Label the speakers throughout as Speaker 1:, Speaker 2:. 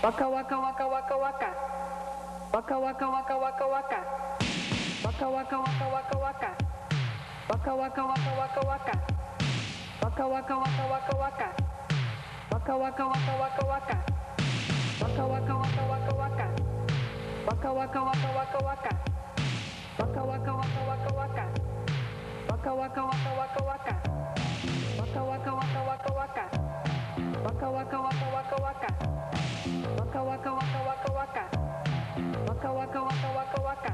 Speaker 1: Waka waka waka waka waka. Waka waka waka waka waka. Waka waka waka waka waka. Waka waka waka waka waka. Waka waka waka waka waka. Waka waka waka waka waka. Waka waka waka waka waka. Waka waka waka waka waka. Waka waka waka waka waka. Waka waka waka waka waka. Waka waka waka waka waka. Waka waka waka waka waka. Waka waka waka waka waka. Waka waka waka waka waka.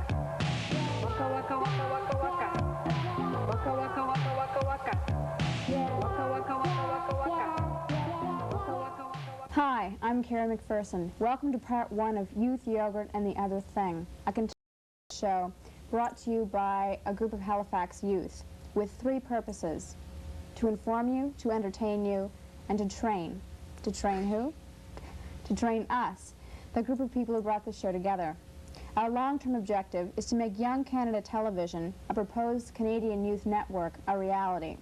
Speaker 1: Waka waka waka waka waka. Waka waka waka waka waka. Waka waka waka waka waka.
Speaker 2: Hi, I'm Carrie McPherson. Welcome to part 1 of Youth Yogurt and the Other Thing, a contemporary show brought to you by a group of Halifax youth with 3 purposes: to inform you, to entertain you, and to train. To train who? To train us, the group of people who brought this show together. Our long-term objective is to make Young Canada Television, a proposed Canadian youth network, a reality.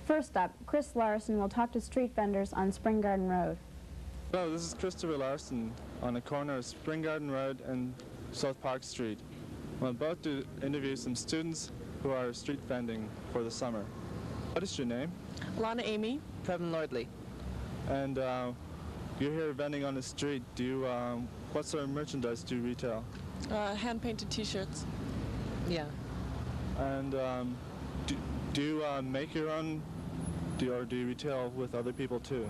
Speaker 2: First up, Chris Larson will talk to street vendors on Spring Garden Road.
Speaker 3: Hello, this is Christopher Larson on the corner of Spring Garden Road and South Park Street. I'm about to interview some students who are street vending for the summer. What is your name?
Speaker 4: Lana Amy.
Speaker 5: Previn Lordley.
Speaker 3: And you're here vending on the street. Do you, what sort of merchandise do you retail?
Speaker 4: Hand-painted T-shirts.
Speaker 5: Yeah.
Speaker 3: And do you make your own, or do you retail with other people too?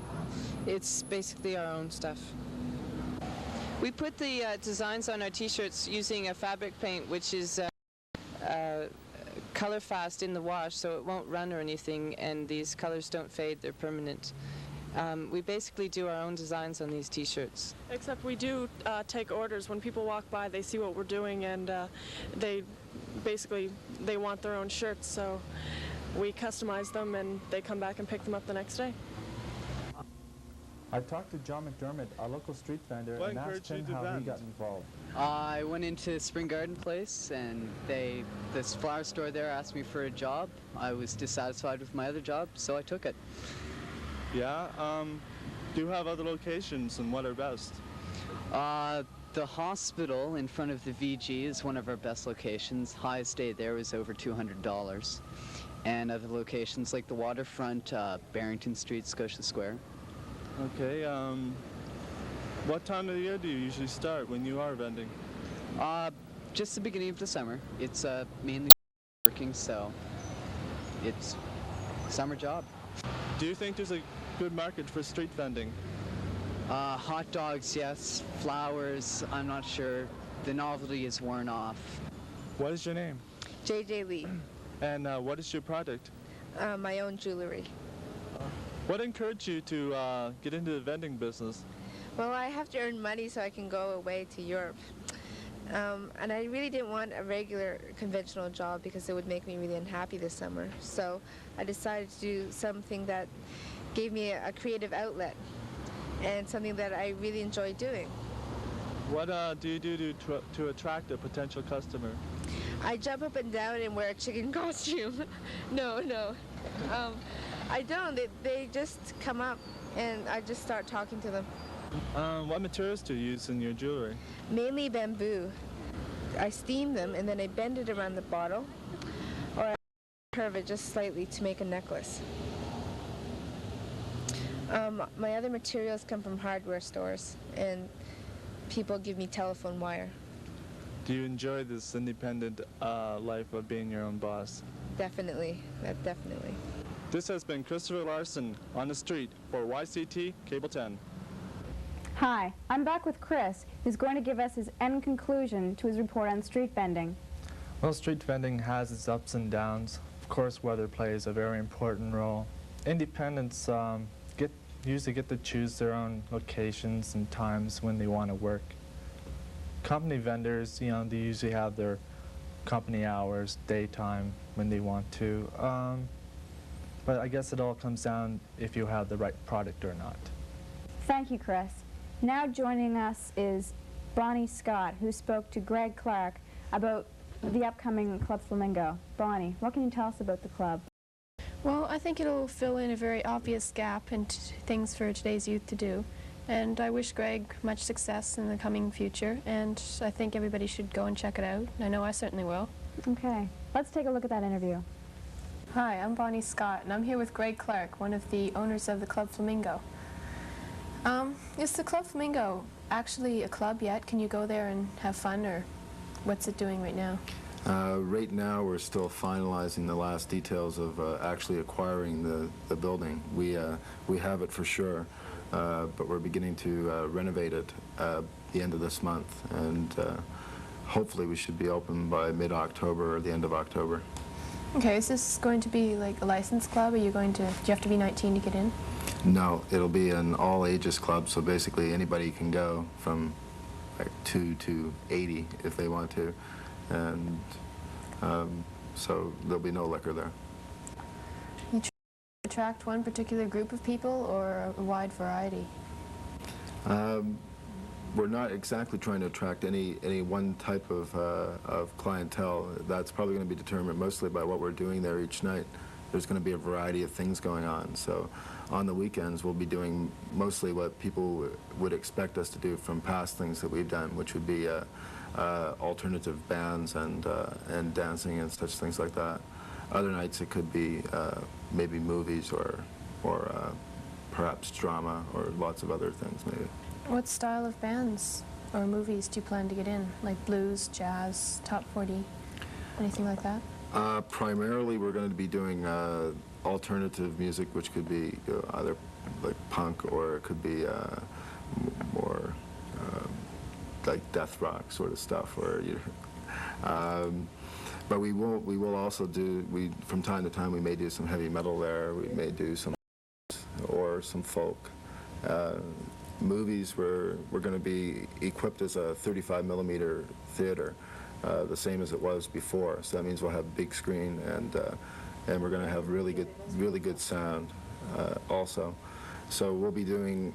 Speaker 5: It's basically our own stuff. We put the designs on our T-shirts using a fabric paint, which is color fast in the wash, so it won't run or anything, and these colors don't fade, they're permanent. We basically do our own designs on these T-shirts.
Speaker 4: Except we do take orders. When people walk by, they see what we're doing, and they want their own shirts, so we customize them, and they come back and pick them up the next day.
Speaker 3: I talked to John McDermott, a local street vendor, and asked him how he got involved.
Speaker 6: I went into Spring Garden Place, and this flower store there asked me for a job. I was dissatisfied with my other job, so I took it.
Speaker 3: Yeah, do you have other locations, and what are best?
Speaker 6: The hospital in front of the VG is one of our best locations. Highest day there was over $200. And other locations like the waterfront, Barrington Street, Scotia Square.
Speaker 3: Okay, what time of the year do you usually start when you are vending?
Speaker 6: Just the beginning of the summer. It's mainly working, so it's a summer job.
Speaker 3: Do you think there's a good market for street vending?
Speaker 6: Hot dogs, yes. Flowers, I'm not sure. The novelty is worn off.
Speaker 3: What is your name?
Speaker 7: JJ Lee.
Speaker 3: And what is your product?
Speaker 7: My own jewelry.
Speaker 3: What encouraged you to get into the vending business?
Speaker 7: Well, I have to earn money so I can go away to Europe. And I really didn't want a regular conventional job because it would make me really unhappy this summer. So I decided to do something that gave me a creative outlet and something that I really enjoy doing.
Speaker 3: What do you do to attract a potential customer?
Speaker 7: I jump up and down and wear a chicken costume. No. I don't. They just come up and I just start talking to them.
Speaker 3: What materials do you use in your jewelry?
Speaker 7: Mainly bamboo. I steam them and then I bend it around the bottle, or I curve it just slightly to make a necklace. My other materials come from hardware stores, and people give me telephone wire.
Speaker 3: Do you enjoy this independent life of being your own boss?
Speaker 7: Definitely, definitely.
Speaker 3: This has been Christopher Larson on the street for YCT Cable 10.
Speaker 2: Hi, I'm back with Chris, who's going to give us his end conclusion to his report on street vending.
Speaker 3: Well, street vending has its ups and downs. Of course, weather plays a very important role. Independents usually get to choose their own locations and times when they want to work. Company vendors, they usually have their company hours, daytime, when they want to. But I guess it all comes down if you have the right product or not.
Speaker 2: Thank you, Chris. Now joining us is Bonnie Scott, who spoke to Greg Clark about the upcoming Club Flamingo. Bonnie, what can you tell us about the club?
Speaker 8: Well, I think it'll fill in a very obvious gap in things for today's youth to do.
Speaker 4: And I wish Greg much success in the coming future, and I think everybody should go and check it out. I know I certainly will.
Speaker 2: Okay, let's take a look at that interview.
Speaker 4: Hi, I'm Bonnie Scott, and I'm here with Greg Clark, one of the owners of the Club Flamingo. Is the Club Flamingo actually a club yet? Can you go there and have fun, or what's it doing right now?
Speaker 8: Right now, we're still finalizing the last details of actually acquiring the building. We have it for sure, but we're beginning to renovate it at the end of this month, and hopefully we should be open by mid-October or the end of October.
Speaker 4: Okay, is this going to be like a licensed club? Are you going to, do you have to be 19 to get in?
Speaker 8: No, it'll be an all-ages club, so basically anybody can go from like 2 to 80 if they want to, and so there'll be no liquor there.
Speaker 4: You try to attract one particular group of people or a wide variety?
Speaker 8: We're not exactly trying to attract any one type of clientele. That's probably going to be determined mostly by what we're doing there each night. There's going to be a variety of things going on. So on the weekends, we'll be doing mostly what people would expect us to do from past things that we've done, which would be alternative bands and dancing and such things like that. Other nights it could be maybe movies or perhaps drama or lots of other things maybe.
Speaker 4: What style of bands or movies do you plan to get in? Like blues, jazz, top 40, anything like that?
Speaker 8: Primarily we're going to be doing alternative music, which could be either like punk or it could be more like death rock sort of stuff. Or, but we will also do, from time to time we may do some heavy metal there, we may do some or some folk. Movies, we're going to be equipped as a 35mm theater, the same as it was before. So that means we'll have a big screen, and we're going to have really good sound also. So we'll be doing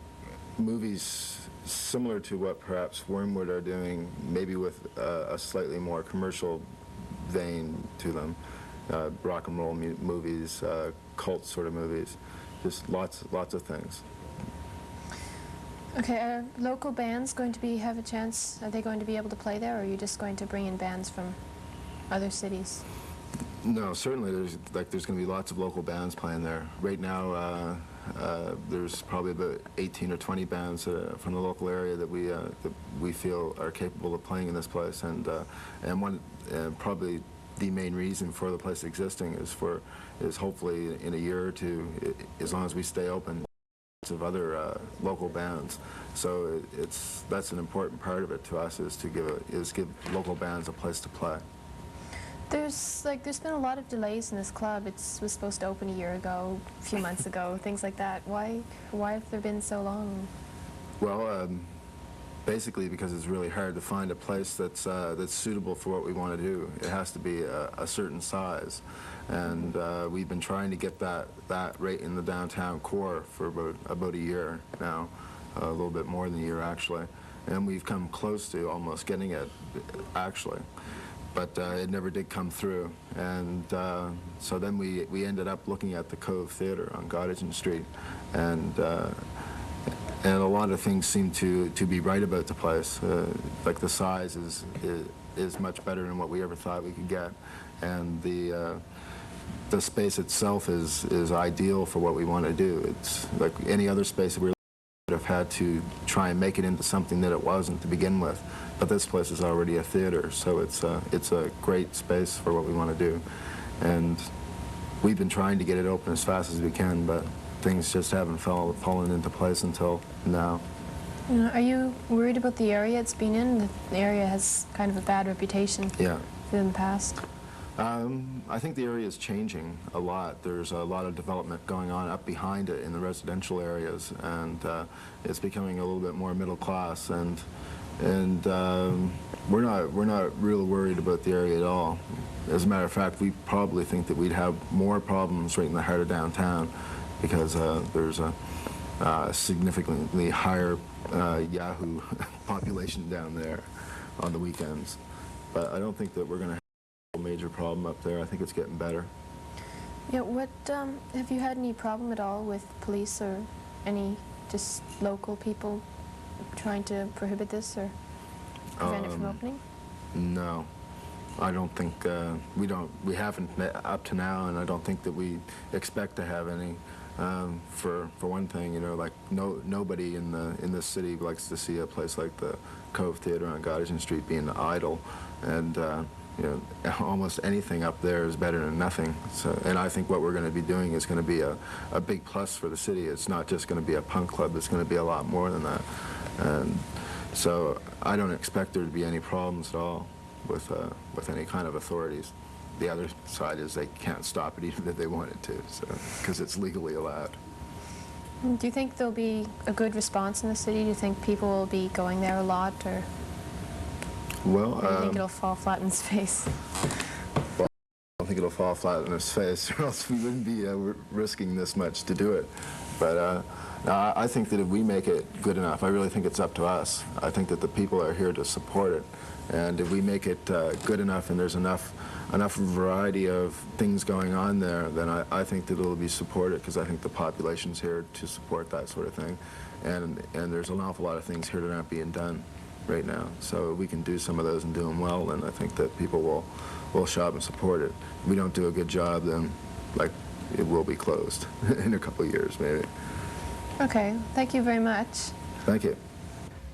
Speaker 8: movies similar to what perhaps Wormwood are doing, maybe with a slightly more commercial vein to them. Rock and roll movies, cult sort of movies, just lots of things.
Speaker 4: Okay, are local bands going to have a chance? Are they going to be able to play there, or are you just going to bring in bands from other cities?
Speaker 8: No, certainly there's going to be lots of local bands playing there. Right now, there's probably about 18 or 20 bands from the local area that we feel are capable of playing in this place, and probably the main reason for the place existing is hopefully in a year or two, as long as we stay open, of other local bands. So that's an important part of it to us, is to give local bands a place to play.
Speaker 4: There's been a lot of delays in this club. It was supposed to open a year ago, a few months ago, things like that. Why have there been so long?
Speaker 8: Well, basically because it's really hard to find a place that's suitable for what we want to do. It has to be a certain size, and we've been trying to get that right in the downtown core for about a year now, a little bit more than a year actually, and we've come close to almost getting it actually, but it never did come through, and so then we ended up looking at the Cove Theatre on Gottingen Street, and a lot of things seem to be right about the place. Like the size is much better than what we ever thought we could get, and the space itself is ideal for what we want to do. It's like any other space that we would have had to try and make it into something that it wasn't to begin with. But this place is already a theater, so it's a great space for what we want to do, and we've been trying to get it open as fast as we can, but things just haven't fallen into place until now.
Speaker 4: Are you worried about the area it's been in? The area has kind of a bad reputation in the past.
Speaker 8: I think the area is changing a lot. There's a lot of development going on up behind it in the residential areas, and it's becoming a little bit more middle class, and we're not real worried about the area at all. As a matter of fact, we probably think that we'd have more problems right in the heart of downtown, because there's a significantly higher Yahoo population down there on the weekends. But I don't think that we're going to have a major problem up there. I think it's getting better.
Speaker 4: Yeah, have you had any problem at all with police or any
Speaker 9: just local people trying to prohibit this or prevent it from opening?
Speaker 8: No. I don't think, we haven't up to now, and I don't think that we expect to have any. For one thing, you know, like nobody in this city likes to see a place like the Cove Theatre on Gottingen Street being idle, and you know, almost anything up there is better than nothing. So, and I think what we're going to be doing is going to be a big plus for the city. It's not just going to be a punk club; it's going to be a lot more than that. And so, I don't expect there to be any problems at all with any kind of authorities. The other side is they can't stop it even if they wanted to, so, because it's legally allowed.
Speaker 9: Do you think there'll be a good response in the city? Do you think people will be going there a lot, or
Speaker 8: Well,
Speaker 9: do you think it'll fall flat in its face?
Speaker 8: Well, I don't think it'll fall flat in its face, or else we wouldn't be risking this much to do it. But I think that if we make it good enough, I really think it's up to us. I think that the people are here to support it. And if we make it good enough and there's enough variety of things going on there, then I think that it'll be supported, because I think the population's here to support that sort of thing. And there's an awful lot of things here that aren't being done right now. So if we can do some of those and do them well, then I think that people will show up and support it. If we don't do a good job, then like it will be closed in a couple of years maybe.
Speaker 9: Okay, thank you very much.
Speaker 8: Thank you.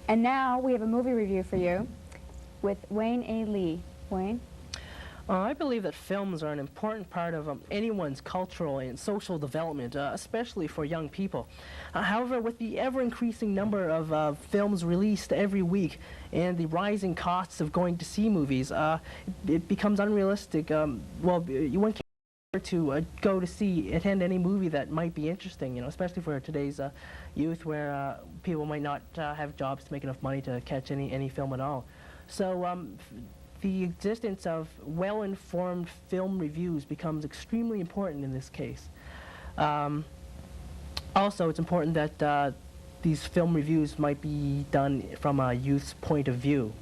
Speaker 2: And now we have a movie review for you with Wayne A. Lee. Wayne?
Speaker 10: I believe that films are an important part of anyone's cultural and social development, especially for young people. However, with the ever-increasing number of films released every week and the rising costs of going to see movies, it becomes unrealistic. Well, you wouldn't care to go to attend any movie that might be interesting, you know, especially for today's youth, where people might not have jobs to make enough money to catch any film at all. So the existence of well-informed film reviews becomes extremely important in this case. Also, it's important that these film reviews might be done from a youth's point of view.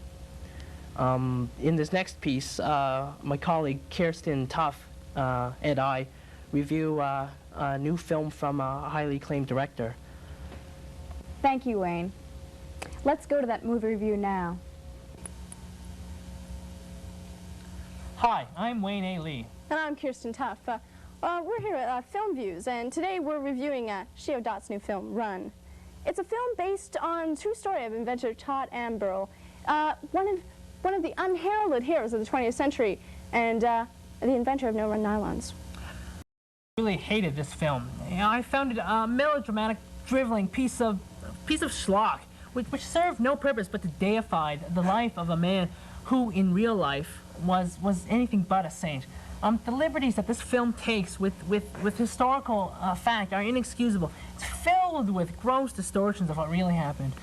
Speaker 10: In this next piece, my colleague Kirsten Tuff and I review a new film from a highly acclaimed director.
Speaker 2: Thank you, Wayne. Let's go to that movie review now.
Speaker 10: Hi, I'm Wayne A. Lee.
Speaker 11: And I'm Kirsten Tuff. We're here at Film Views, and today we're reviewing Sheo Dott's new film, Run. It's a film based on the true story of inventor Todd Amberl, one of the unheralded heroes of the 20th century, and the inventor of no-run nylons.
Speaker 10: I really hated this film. You know, I found it a melodramatic, driveling piece of schlock, which served no purpose but to deify the life of a man who, in real life, was anything but a saint. The liberties that this film takes with historical fact are inexcusable. It's filled with gross distortions of what really happened.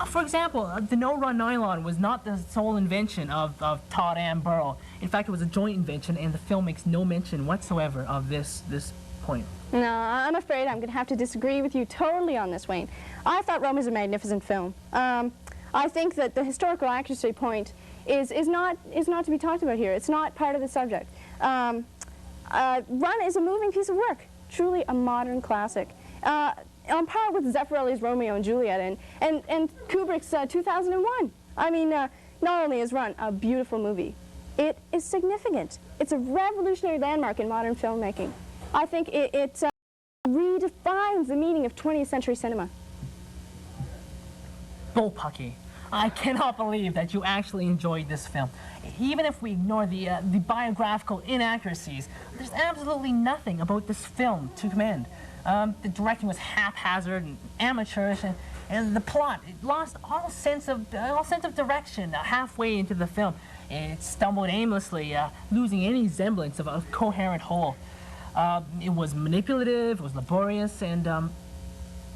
Speaker 10: For example, the no-run nylon was not the sole invention of Todd Amberl. In fact, it was a joint invention, and the film makes no mention whatsoever of this point.
Speaker 11: No, I'm afraid I'm going to have to disagree with you totally on this, Wayne. I thought Rome was a magnificent film. I think that the historical accuracy point is not to be talked about here. It's not part of the subject. Run is a moving piece of work, truly a modern classic. On par with Zeffirelli's Romeo and Juliet and Kubrick's 2001. I mean, not only is Run a beautiful movie, it is significant. It's a revolutionary landmark in modern filmmaking. I think it redefines the meaning of 20th century cinema.
Speaker 10: Bullpucky. I cannot believe that you actually enjoyed this film. Even if we ignore the biographical inaccuracies, there's absolutely nothing about this film to commend. The directing was haphazard and amateurish, and the plot, it lost all sense of direction halfway into the film. It stumbled aimlessly, losing any semblance of a coherent whole. It was manipulative, it was laborious, and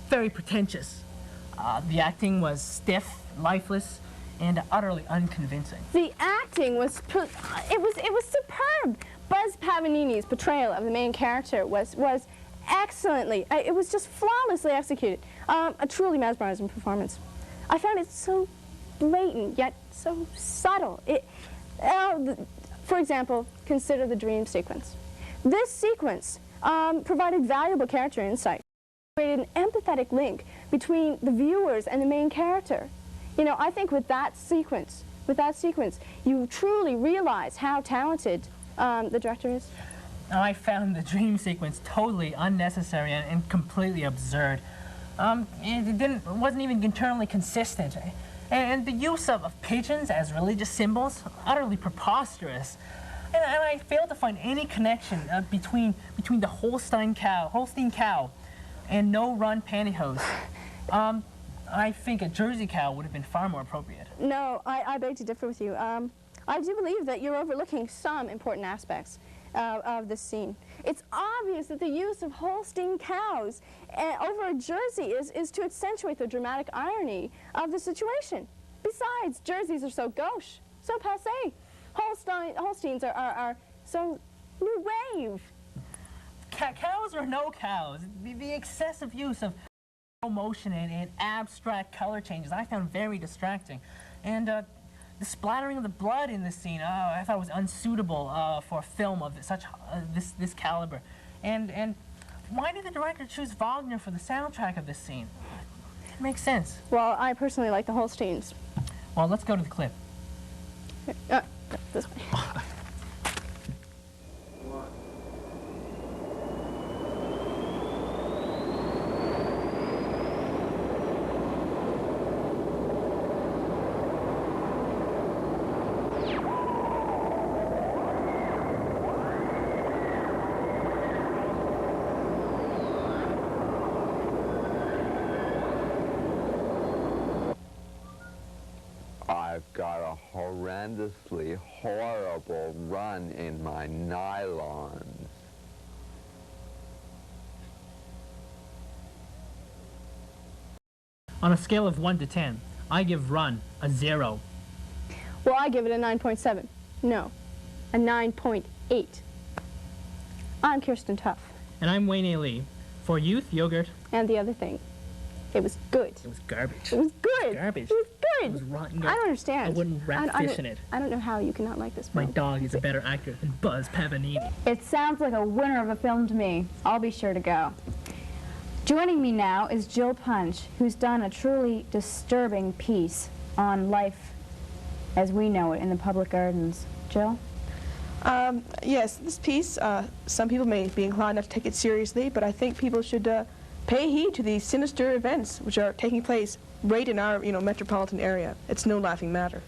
Speaker 10: very pretentious. The acting was stiff, lifeless, and utterly unconvincing.
Speaker 11: The acting was superb. Buzz Pavanini's portrayal of the main character was excellently, it was just flawlessly executed. A truly mesmerizing performance. I found it so blatant, yet so subtle. For example, consider the dream sequence. This sequence provided valuable character insight, created an empathetic link between the viewers and the main character. You know, I think with that sequence, you truly realize how talented the director is.
Speaker 10: I found the dream sequence totally unnecessary and completely absurd. It wasn't even internally consistent. And the use of pigeons as religious symbols, utterly preposterous. And I failed to find any connection between the Holstein cow and no-run pantyhose. I think a Jersey cow would have been far more appropriate.
Speaker 11: No, I beg to differ with you. I do believe that you're overlooking some important aspects of this scene. It's obvious that the use of Holstein cows over a Jersey is to accentuate the dramatic irony of the situation. Besides, Jerseys are so gauche, so passé. Holsteins are so new wave.
Speaker 10: Cows or no cows, the excessive use of motion and abstract color changes I found very distracting. And the splattering of the blood in this scene, I thought was unsuitable for a film of this caliber. And why did the director choose Wagner for the soundtrack of this scene? It makes sense.
Speaker 11: Well, I personally like the Holsteins.
Speaker 10: Well, let's go to the clip.
Speaker 11: This way.
Speaker 12: I've got a horrendously horrible run in my nylons.
Speaker 10: On a scale of 1 to 10, I give Run a 0.
Speaker 11: Well, I give it a 9.7. No, a 9.8. I'm Kirsten Tuff.
Speaker 10: And I'm Wayne A. Lee. For Youth, Yogurt.
Speaker 11: And the other thing. It was good.
Speaker 10: It was garbage.
Speaker 11: It was good.
Speaker 10: Garbage.
Speaker 11: It was good.
Speaker 10: It was rotten.
Speaker 11: I don't understand.
Speaker 10: I wouldn't wrap fish in it.
Speaker 11: I don't know how you cannot like this film.
Speaker 10: My dog is a better actor than Buzz Pavanini.
Speaker 2: It sounds like a winner of a film to me. I'll be sure to go. Joining me now is Jill Punch, who's done a truly disturbing piece on life as we know it in the public gardens. Jill?
Speaker 13: Yes, this piece, some people may be inclined not to take it seriously, but I think people should pay heed to these sinister events which are taking place right in our, metropolitan area. It's no laughing matter.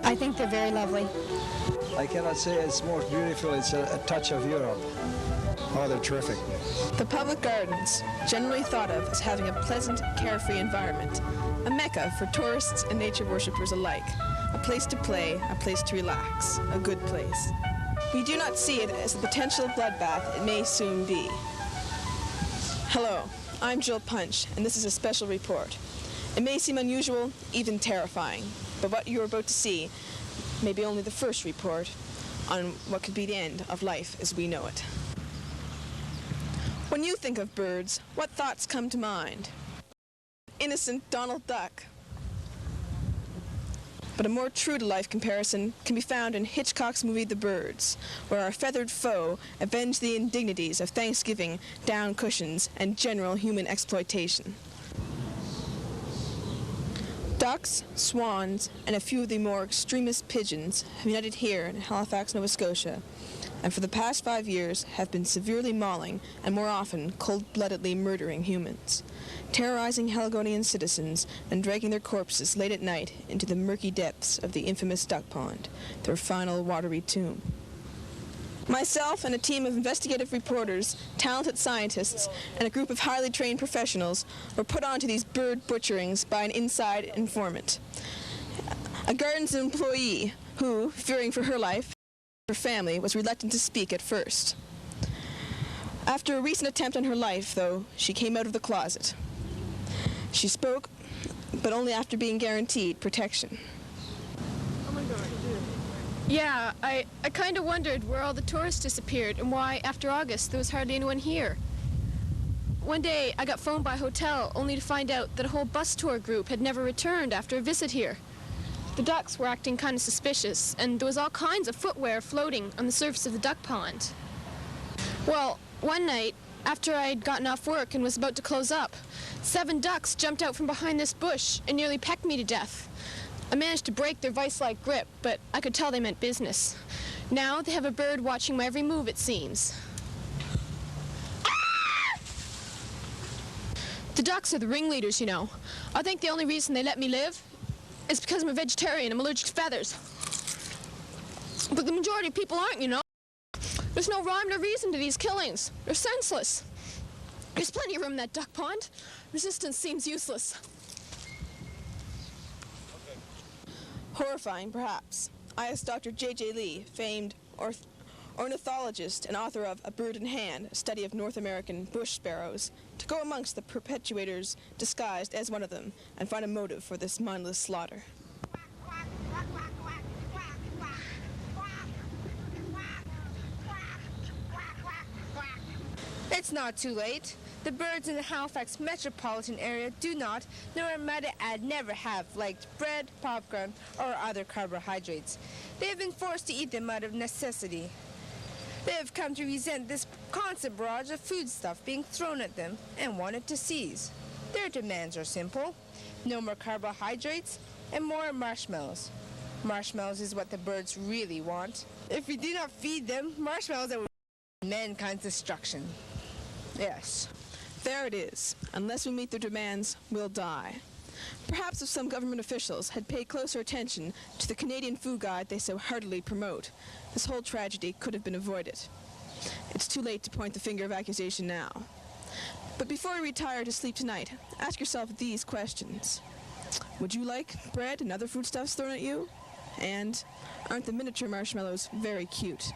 Speaker 14: I think they're very lovely.
Speaker 15: I cannot say it's more beautiful, it's a touch of Europe. Oh, they're terrific.
Speaker 16: The public gardens, generally thought of as having a pleasant, carefree environment, a mecca for tourists and nature worshippers alike, a place to play, a place to relax, a good place. We do not see it as the potential bloodbath it may soon be. Hello, I'm Jill Punch, and this is a special report. It may seem unusual, even terrifying, but what you're about to see may be only the first report on what could be the end of life as we know it. When you think of birds, what thoughts come to mind? Innocent Donald Duck. But a more true-to-life comparison can be found in Hitchcock's movie The Birds, where our feathered foe avenged the indignities of Thanksgiving, down cushions, and general human exploitation. Ducks, swans, and a few of the more extremist pigeons have united here in Halifax, Nova Scotia, and for the past 5 years have been severely mauling and more often cold-bloodedly murdering humans, terrorizing Haligonian citizens and dragging their corpses late at night into the murky depths of the infamous duck pond, their final watery tomb. Myself and a team of investigative reporters, talented scientists, and a group of highly trained professionals were put onto these bird butcherings by an inside informant, a gardens employee who, fearing for her life, her family, was reluctant to speak at first. After a recent attempt on her life, though, she came out of the closet. She spoke, but only after being guaranteed protection.
Speaker 9: Yeah, I kind of wondered where all the tourists disappeared and why, after August, there was hardly anyone here. One day, I got phoned by a hotel only to find out that a whole bus tour group had never returned after a visit here. The ducks were acting kind of suspicious, and there was all kinds of footwear floating on the surface of the duck pond. Well, one night, after I'd gotten off work and was about to close up, 7 ducks jumped out from behind this bush and nearly pecked me to death. I managed to break their vice-like grip, but I could tell they meant business. Now they have a bird watching my every move, it seems. The ducks are the ringleaders, you know. I think the only reason they let me live is because I'm a vegetarian. I'm allergic to feathers. But the majority of people aren't, you know. There's no rhyme or reason to these killings. They're senseless. There's plenty of room in that duck pond. Resistance seems useless.
Speaker 16: Horrifying, perhaps. I asked Dr. J.J. Lee, famed ornithologist and author of A Bird in Hand, a study of North American bush sparrows, to go amongst the perpetuators disguised as one of them and find a motive for this mindless slaughter.
Speaker 7: It's not too late. The birds in the Halifax metropolitan area do not, nor might I never have liked bread, popcorn, or other carbohydrates. They have been forced to eat them out of necessity. They have come to resent this constant barrage of foodstuff being thrown at them and wanted to seize. Their demands are simple: no more carbohydrates and more marshmallows. Marshmallows is what the birds really want. If we do not feed them marshmallows, that would be mankind's destruction. Yes.
Speaker 16: There it is. Unless we meet their demands, we'll die. Perhaps if some government officials had paid closer attention to the Canadian food guide they so heartily promote, this whole tragedy could have been avoided. It's too late to point the finger of accusation now. But before you retire to sleep tonight, ask yourself these questions. Would you like bread and other foodstuffs thrown at you? And aren't the miniature marshmallows very cute?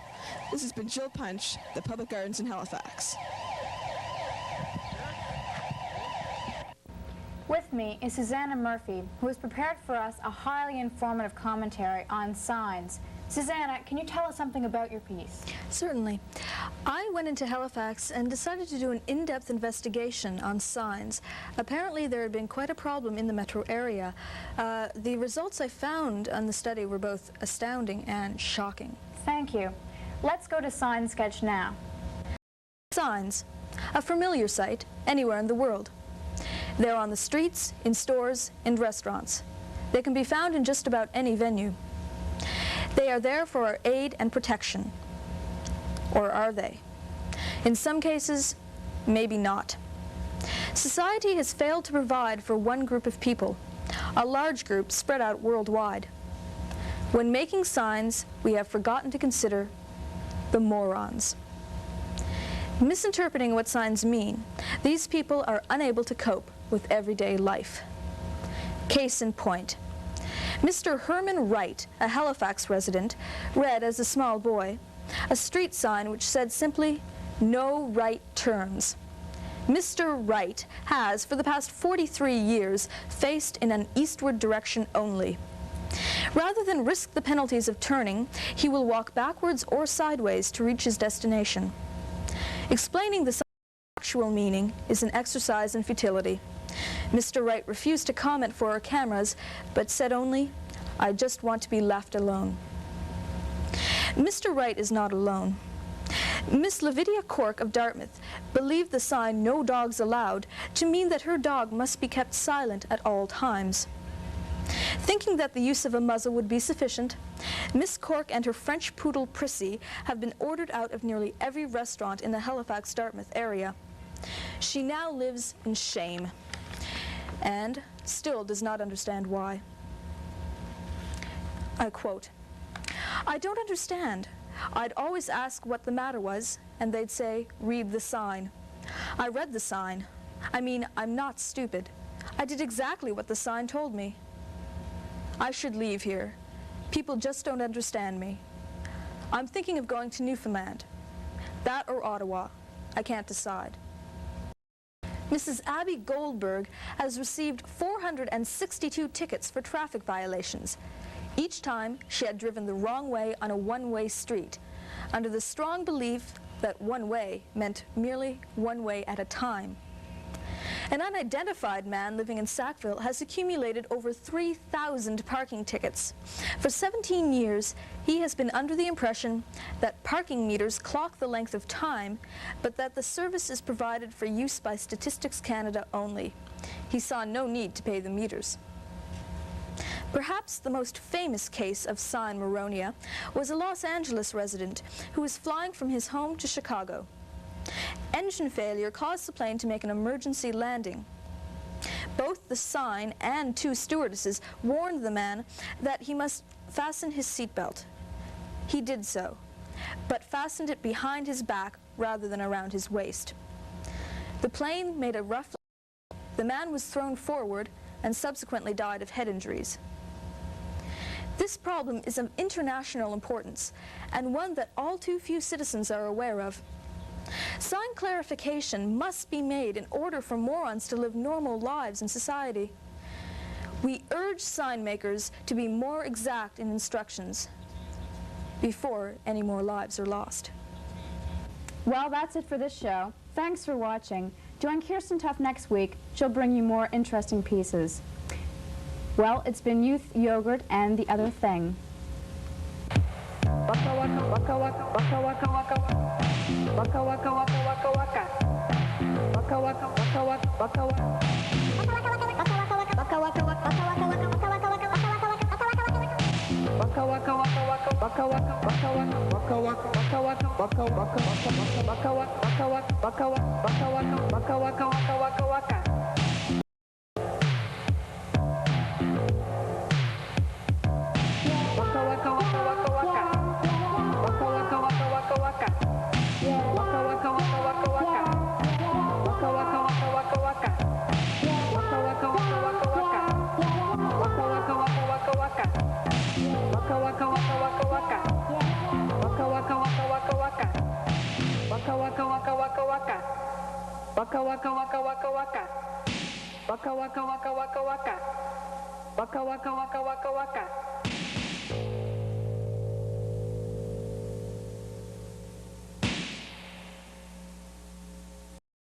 Speaker 16: This has been Jill Punch, the Public Gardens in Halifax.
Speaker 2: With me is Susanna Murphy, who has prepared for us a highly informative commentary on signs. Susanna, can you tell us something about your piece?
Speaker 17: Certainly. I went into Halifax and decided to do an in-depth investigation on signs. Apparently there had been quite a problem in the metro area. The results I found on the study were both astounding and shocking.
Speaker 2: Thank you. Let's go to Sign Sketch now.
Speaker 17: Signs, a familiar sight anywhere in the world. They're on the streets, in stores, and restaurants. They can be found in just about any venue. They are there for our aid and protection. Or are they? In some cases, maybe not. Society has failed to provide for one group of people, a large group spread out worldwide. When making signs, we have forgotten to consider the morons. Misinterpreting what signs mean, these people are unable to cope with everyday life. Case in point, Mr. Herman Wright, a Halifax resident, read as a small boy a street sign which said simply, "No right turns." Mr. Wright has, for the past 43 years, faced in an eastward direction only. Rather than risk the penalties of turning, he will walk backwards or sideways to reach his destination. Explaining the sign's actual meaning is an exercise in futility. Mr. Wright refused to comment for our cameras, but said only, "I just want to be left alone." Mr. Wright is not alone. Miss Lavidia Cork of Dartmouth believed the sign "No dogs allowed" to mean that her dog must be kept silent at all times. Thinking that the use of a muzzle would be sufficient, Miss Cork and her French poodle Prissy have been ordered out of nearly every restaurant in the Halifax-Dartmouth area. She now lives in shame, and still does not understand why. I quote, "I don't understand. I'd always ask what the matter was, and they'd say, 'Read the sign.' I read the sign. I mean, I'm not stupid. I did exactly what the sign told me. I should leave here. People just don't understand me. I'm thinking of going to Newfoundland. That or Ottawa. I can't decide. Mrs. Abby Goldberg has received 462 tickets for traffic violations. Each time she had driven the wrong way on a one-way street, under the strong belief that one way meant merely one way at a time. An unidentified man living in Sackville has accumulated over 3,000 parking tickets. For 17 years, he has been under the impression that parking meters clock the length of time, but that the service is provided for use by Statistics Canada only. He saw no need to pay the meters. Perhaps the most famous case of sign Moronia was a Los Angeles resident who was flying from his home to Chicago. Engine failure caused the plane to make an emergency landing. Both the sign and two stewardesses warned the man that he must fasten his seatbelt. He did so, but fastened it behind his back rather than around his waist. The plane made a rough landing. The man was thrown forward and subsequently died of head injuries. This problem is of international importance and one that all too few citizens are aware of. Sign clarification must be made in order for morons to live normal lives in society. We urge sign makers to be more exact in instructions before any more lives are lost.
Speaker 2: Well, that's it for this show. Thanks for watching. Join Kirsten Tuff next week. She'll bring you more interesting pieces. Well, it's been Youth Yogurt and the Other Thing.
Speaker 1: Waka waka waka waka waka waka waka waka waka waka waka waka waka waka waka waka waka waka. Waka waka waka waka waka. Waka waka waka waka waka. Waka waka waka waka waka.